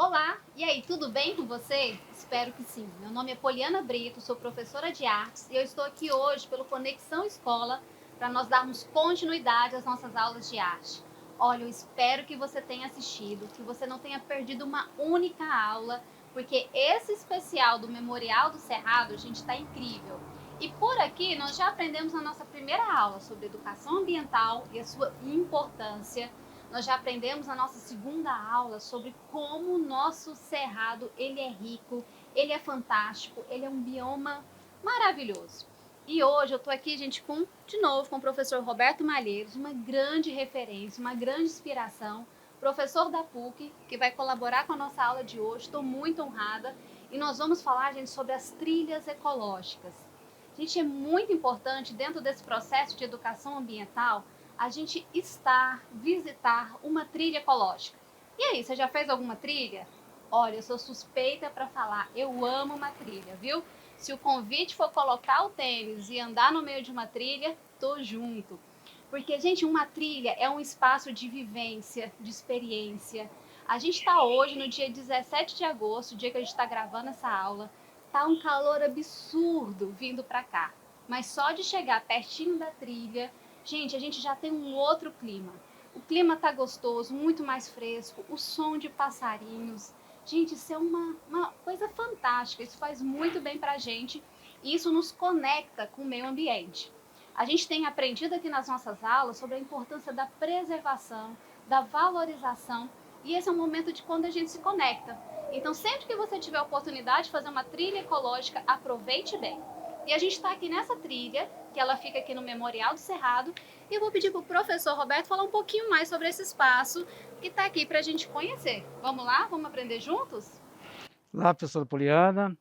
Olá, e aí, tudo bem com você? Espero que sim. Meu nome é Poliana Brito, sou professora de artes e eu estou aqui hoje pelo Conexão Escola para nós darmos continuidade às nossas aulas de arte. Olha, eu espero que você tenha assistido, que você não tenha perdido uma única aula, porque esse especial do Memorial do Cerrado, gente, está incrível. E por aqui nós já aprendemos na nossa primeira aula sobre educação ambiental e a sua importância. Nós já aprendemos na nossa segunda aula sobre como o nosso cerrado ele é rico, ele é fantástico, ele é um bioma maravilhoso. E hoje eu estou aqui, gente, de novo com o professor Roberto Malheiros, uma grande referência, uma grande inspiração, professor da PUC, que vai colaborar com a nossa aula de hoje. Estou muito honrada. E nós vamos falar, gente, sobre as trilhas ecológicas. Gente, é muito importante dentro desse processo de educação ambiental a gente visitar uma trilha ecológica. E aí, você já fez alguma trilha? Olha, eu sou suspeita para falar, eu amo uma trilha, viu? Se o convite for colocar o tênis e andar no meio de uma trilha, tô junto. Porque, gente, uma trilha é um espaço de vivência, de experiência. A gente está hoje no dia 17 de agosto, dia que a gente está gravando essa aula. Tá um calor absurdo vindo para cá. Mas só de chegar pertinho da trilha, gente, a gente já tem um outro clima. O clima tá gostoso, muito mais fresco, o som de passarinhos. Gente, isso é uma coisa fantástica, isso faz muito bem pra gente e isso nos conecta com o meio ambiente. A gente tem aprendido aqui nas nossas aulas sobre a importância da preservação, da valorização, e esse é um momento de quando a gente se conecta. Então, sempre que você tiver a oportunidade de fazer uma trilha ecológica, aproveite bem. E a gente está aqui nessa trilha, que ela fica aqui no Memorial do Cerrado, e eu vou pedir para o professor Roberto falar um pouquinho mais sobre esse espaço que está aqui para a gente conhecer. Vamos lá? Vamos aprender juntos? Olá, professora Poliana.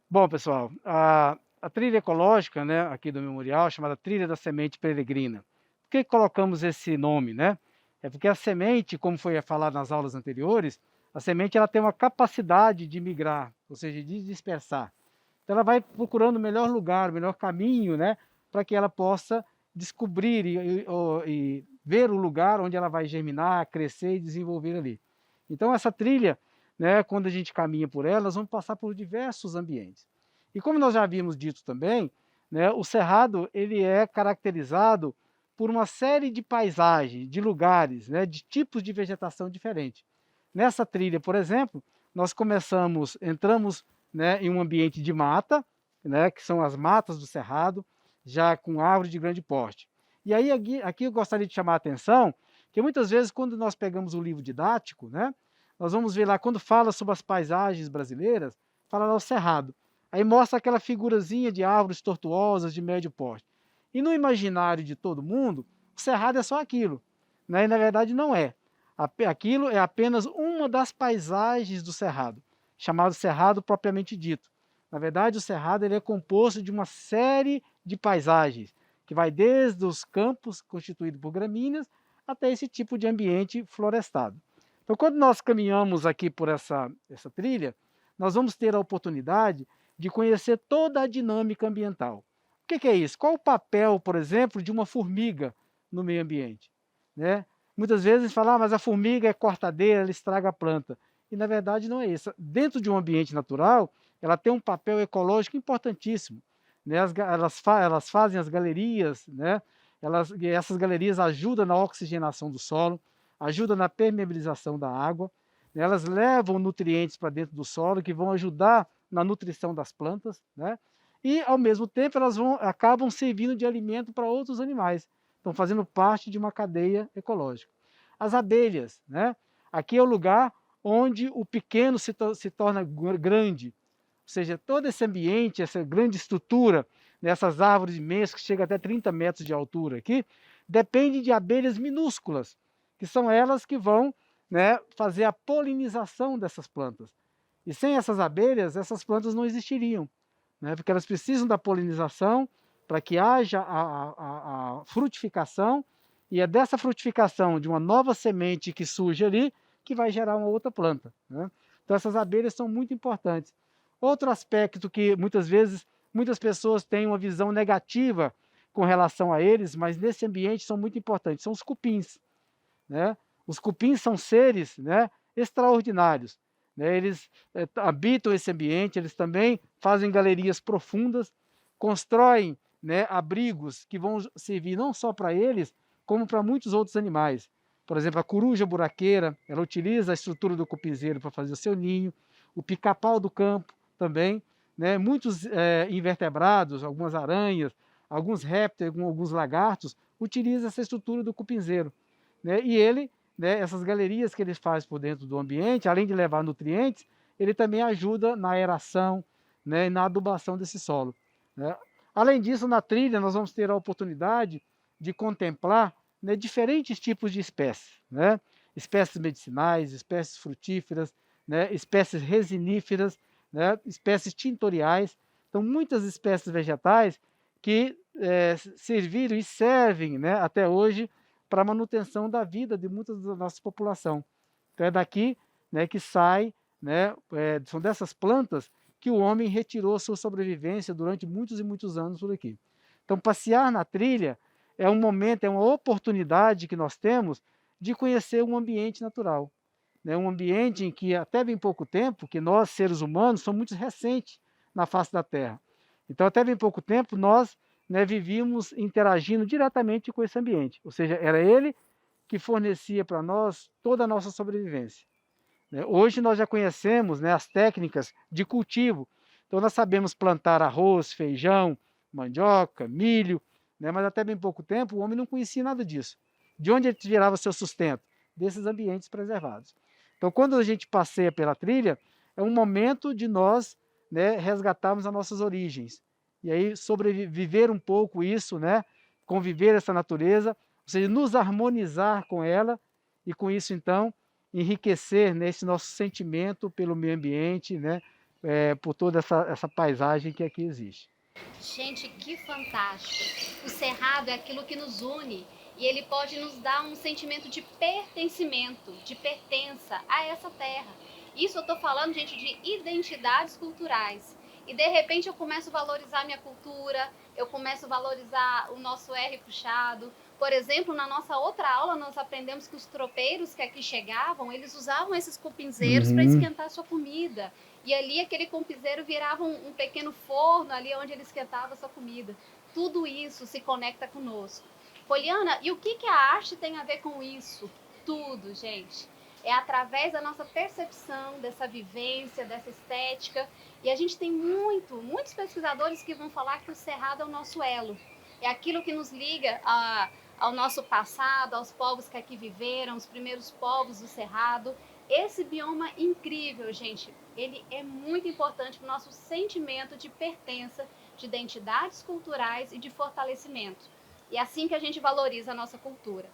Bom, pessoal, a trilha ecológica, né, aqui do Memorial, chamada Trilha da Semente Peregrina. Por que colocamos esse nome, né? É porque a semente, como foi falado nas aulas anteriores, a semente ela tem uma capacidade de migrar, ou seja, de dispersar. Então ela vai procurando o melhor lugar, o melhor caminho, né, para que ela possa descobrir e ver o lugar onde ela vai germinar, crescer e desenvolver ali. Então essa trilha, né, quando a gente caminha por ela, nós vamos passar por diversos ambientes. E como nós já havíamos dito também, né, o cerrado ele é caracterizado por uma série de paisagens, de lugares, né, de tipos de vegetação diferente. Nessa trilha, por exemplo, nós entramos, né, em um ambiente de mata, né, que são as matas do cerrado, já com árvore de grande porte. E aí aqui eu gostaria de chamar a atenção que muitas vezes quando nós pegamos o livro didático, né, nós vamos ver lá quando fala sobre as paisagens brasileiras, fala lá o cerrado. Aí mostra aquela figurazinha de árvores tortuosas de médio porte. E no imaginário de todo mundo, o cerrado é só aquilo, né? E na verdade não é. Aquilo é apenas uma das paisagens do cerrado, chamado cerrado propriamente dito. Na verdade, o cerrado ele é composto de uma série de paisagens, que vai desde os campos constituídos por gramíneas até esse tipo de ambiente florestado. Então, quando nós caminhamos aqui por essa trilha, nós vamos ter a oportunidade de conhecer toda a dinâmica ambiental. O que é isso? Qual o papel, por exemplo, de uma formiga no meio ambiente? Né? Muitas vezes falam, mas a formiga é cortadeira, ela estraga a planta. E na verdade não é isso. Dentro de um ambiente natural, ela tem um papel ecológico importantíssimo. Né? Elas fazem as galerias, né? Essas galerias ajudam na oxigenação do solo, ajudam na permeabilização da água, né? Elas levam nutrientes para dentro do solo que vão ajudar na nutrição das plantas, né? E ao mesmo tempo acabam servindo de alimento para outros animais, estão fazendo parte de uma cadeia ecológica. As abelhas, né? Aqui é o lugar onde o pequeno se torna grande, ou seja, todo esse ambiente, essa grande estrutura, nessas árvores imensas que chegam até 30 metros de altura aqui, depende de abelhas minúsculas, que são elas que vão, né, fazer a polinização dessas plantas. E sem essas abelhas, essas plantas não existiriam, né, porque elas precisam da polinização para que haja a frutificação, e é dessa frutificação de uma nova semente que surge ali que vai gerar uma outra planta. Né? Então essas abelhas são muito importantes. Outro aspecto que muitas vezes muitas pessoas têm uma visão negativa com relação a eles, mas nesse ambiente são muito importantes, são os cupins. Né? Os cupins são seres, né, extraordinários. né? Eles habitam esse ambiente, eles também fazem galerias profundas, constroem, né, abrigos que vão servir não só para eles, como para muitos outros animais. Por exemplo, a coruja buraqueira, ela utiliza a estrutura do cupinzeiro para fazer o seu ninho, o pica-pau do campo também, né? Muitos invertebrados, algumas aranhas, alguns répteis, alguns lagartos, utilizam essa estrutura do cupinzeiro, né? E ele, né, essas galerias que ele faz por dentro do ambiente, além de levar nutrientes, ele também ajuda na aeração, né, e na adubação desse solo, né? Além disso, na trilha, nós vamos ter a oportunidade de contemplar, né, diferentes tipos de espécies, né? Espécies medicinais, espécies frutíferas, né, espécies resiníferas, né, espécies tintoriais. Então, muitas espécies vegetais que serviram e servem, né, até hoje para a manutenção da vida de muita da nossa população. Então, é daqui, né, que sai, né, são dessas plantas que o homem retirou sua sobrevivência durante muitos e muitos anos por aqui. Então, passear na trilha é um momento, é uma oportunidade que nós temos de conhecer um ambiente natural, né? Um ambiente em que até bem pouco tempo, que nós, seres humanos, somos muito recentes na face da Terra. Então, até bem pouco tempo, nós, né, vivíamos interagindo diretamente com esse ambiente, ou seja, era ele que fornecia para nós toda a nossa sobrevivência, né? Hoje nós já conhecemos, né, as técnicas de cultivo, então nós sabemos plantar arroz, feijão, mandioca, milho, né, mas até bem pouco tempo o homem não conhecia nada disso. De onde ele tirava seu sustento? Desses ambientes preservados. Então, quando a gente passeia pela trilha, é um momento de nós, né, resgatarmos as nossas origens. E aí sobreviver um pouco isso, né, conviver essa natureza, ou seja, nos harmonizar com ela e com isso, então, enriquecer nesse nosso sentimento pelo meio ambiente, né, por toda essa paisagem que aqui existe. Gente, que fantástico! O cerrado é aquilo que nos une e ele pode nos dar um sentimento de pertencimento, de pertença a essa terra. Isso eu estou falando, gente, de identidades culturais. E de repente eu começo a valorizar minha cultura, eu começo a valorizar o nosso R puxado. Por exemplo, na nossa outra aula nós aprendemos que os tropeiros que aqui chegavam, eles usavam esses cupinzeiros para esquentar a sua comida. E ali aquele cupinzeiro virava um pequeno forno ali onde ele esquentava a sua comida. Tudo isso se conecta conosco. Poliana, e o que a arte tem a ver com isso? Tudo, gente. É através da nossa percepção, dessa vivência, dessa estética. E a gente tem muitos pesquisadores que vão falar que o cerrado é o nosso elo. É aquilo que nos liga ao nosso passado, aos povos que aqui viveram, os primeiros povos do cerrado. Esse bioma incrível, gente, ele é muito importante para o nosso sentimento de pertença, de identidades culturais e de fortalecimento. E é assim que a gente valoriza a nossa cultura.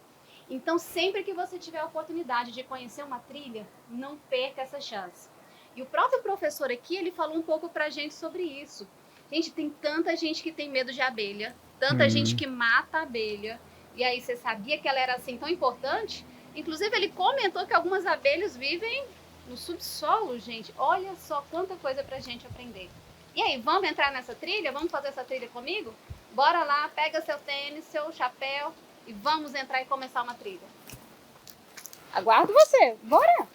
Então, sempre que você tiver a oportunidade de conhecer uma trilha, não perca essa chance. E o próprio professor aqui, ele falou um pouco pra gente sobre isso. Gente, tem tanta gente que tem medo de abelha, tanta gente que mata a abelha. E aí, você sabia que ela era assim tão importante? Inclusive, ele comentou que algumas abelhas vivem no subsolo, gente. Olha só quanta coisa pra gente aprender. E aí, vamos entrar nessa trilha? Vamos fazer essa trilha comigo? Bora lá, pega seu tênis, seu chapéu e vamos entrar e começar uma trilha. Aguardo você, bora!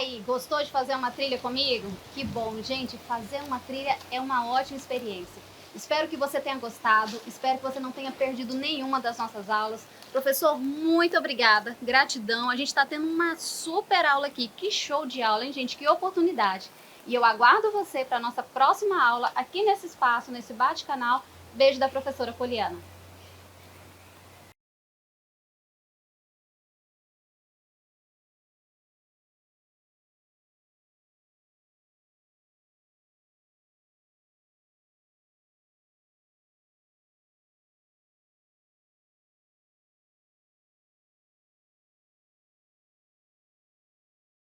aí, gostou de fazer uma trilha comigo? Que bom, gente, fazer uma trilha é uma ótima experiência. Espero que você tenha gostado, espero que você não tenha perdido nenhuma das nossas aulas. Professor, muito obrigada, gratidão. A gente está tendo uma super aula aqui. Que show de aula, hein, gente? Que oportunidade. E eu aguardo você para a nossa próxima aula aqui nesse espaço, nesse bate-canal. Beijo da professora Poliana.